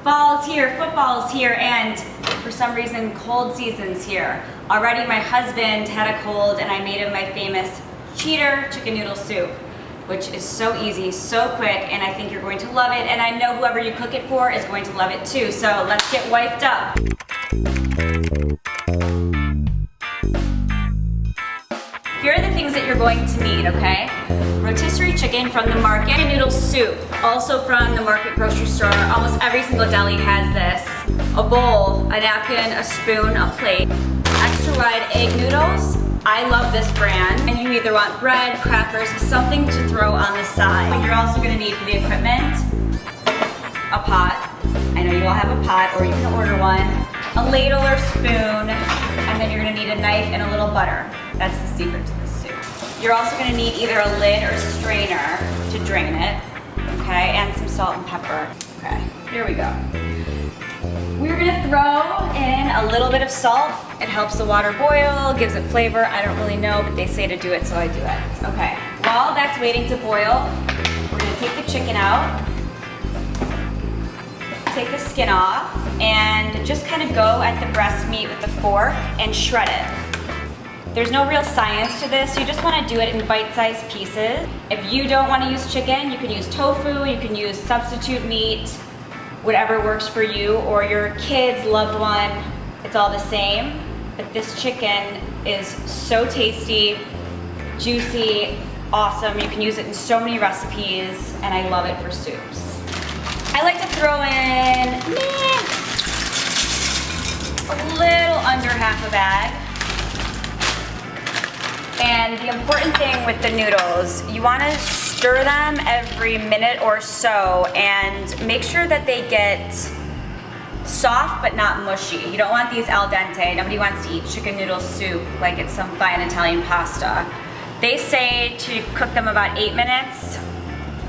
Fall's here, football's here, and for some reason, cold season's here. Already my husband had a cold and I made him my famous Cheater Chicken Noodle Soup, which is so easy, so quick, and I think you're going to love it, and I know whoever you cook it for is going to love it too, so let's get wifed up. Here are the things that you're going to need, okay? Rotisserie chicken from the market, chicken noodle soup, also from the market grocery store. Almost every single deli has this. A bowl, a napkin, a spoon, a plate. Extra wide egg noodles. I love this brand. And you either want bread, crackers, something to throw on the side. What you're also gonna need for the equipment, a pot. I know you all have a pot, or you can order one. A ladle or spoon, and then you're gonna need a knife and a little butter. That's the secret to this soup. You're also gonna need either a lid or a strainer to drain it, okay? And some salt and pepper. Okay, here we go. We're gonna throw in a little bit of salt. It helps the water boil, gives it flavor. I don't really know, but they say to do it, so I do it. Okay, while that's waiting to boil, we're gonna take the chicken out, take the skin off, and just kind of go at the breast meat with the fork and shred it. There's no real science to this, you just want to do it in bite-sized pieces. If you don't want to use chicken, you can use tofu, you can use substitute meat, whatever works for you, or your kid's loved one, it's all the same. But this chicken is so tasty, juicy, awesome. You can use it in so many recipes, and I love it for soups. I like to throw in a little under half a bag. And the important thing with the noodles, you want to stir them every minute or so and make sure that they get soft but not mushy. You don't want these al dente. Nobody wants to eat chicken noodle soup like it's some fine Italian pasta. They say to cook them about 8 minutes.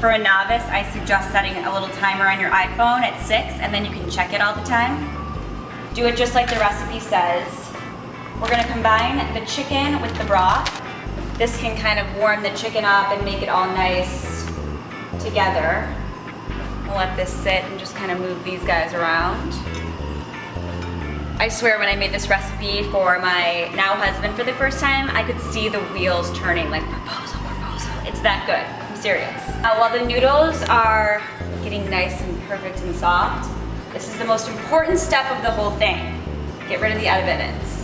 For a novice, I suggest setting a little timer on your iPhone at 6, and then you can check it all the time. Do it just like the recipe says. We're gonna combine the chicken with the broth. This can kind of warm the chicken up and make it all nice together. We'll let this sit and just kind of move these guys around. I swear when I made this recipe for my now husband for the first time, I could see the wheels turning, like proposal, proposal. It's that good, I'm serious. While the noodles are getting nice and perfect and soft, this is the most important step of the whole thing. Get rid of the evidence.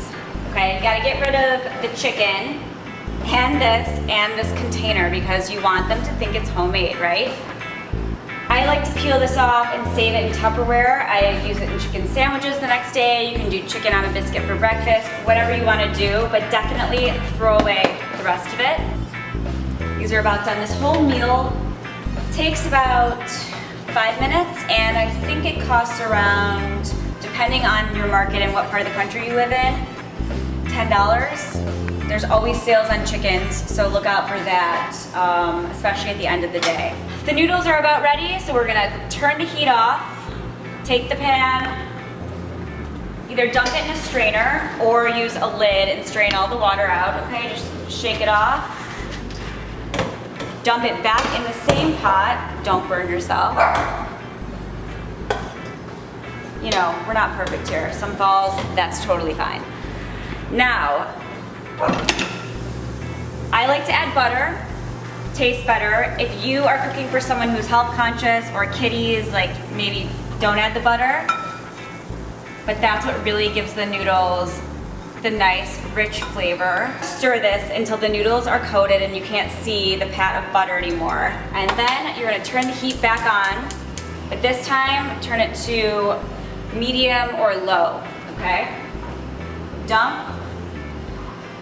Okay, you gotta get rid of the chicken and this container because you want them to think it's homemade, right? I like to peel this off and save it in Tupperware. I use it in chicken sandwiches the next day. You can do chicken on a biscuit for breakfast, whatever you wanna do, but definitely throw away the rest of it. These are about done. This whole meal takes about 5 minutes, and I think it costs around, depending on your market and what part of the country you live in, $10. There's always sales on chickens, so look out for that, especially at the end of the day. The noodles are about ready, so we're gonna turn the heat off, take the pan, either dump it in a strainer or use a lid and strain all the water out, okay? Just shake it off. Dump it back in the same pot. Don't burn yourself. You know, we're not perfect here. Some falls, that's totally fine. Now, I like to add butter. Tastes better. If you are cooking for someone who's health conscious or kiddies, like maybe don't add the butter. But that's what really gives the noodles the nice, rich flavor. Stir this until the noodles are coated and you can't see the pat of butter anymore. And then you're gonna turn the heat back on, but this time turn it to medium or low, okay? Dump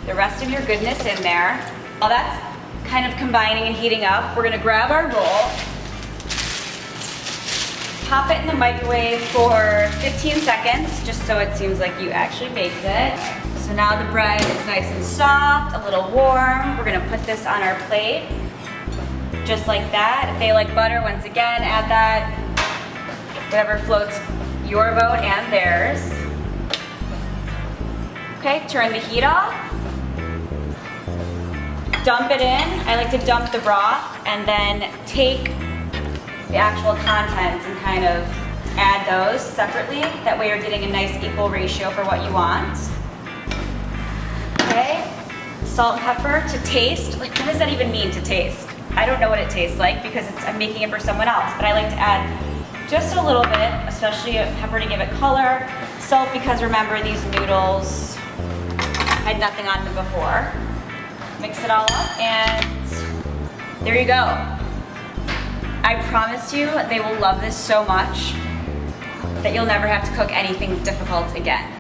the rest of your goodness in there. While that's kind of combining and heating up, we're gonna grab our roll, pop it in the microwave for 15 seconds, just so it seems like you actually baked it. So now the bread is nice and soft, a little warm. We're gonna put this on our plate, just like that. If they like butter, once again, add that. Whatever floats your vote and theirs. Okay, turn the heat off. Dump it in. I like to dump the broth and then take the actual contents and kind of add those separately. That way you're getting a nice equal ratio for what you want. Okay, salt and pepper to taste. Like, what does that even mean, to taste? I don't know what it tastes like because I'm making it for someone else, but I like to add just a little bit, especially pepper to give it color. Salt because remember, these noodles had nothing on them before. Mix it all up and there you go. I promise you they will love this so much that you'll never have to cook anything difficult again.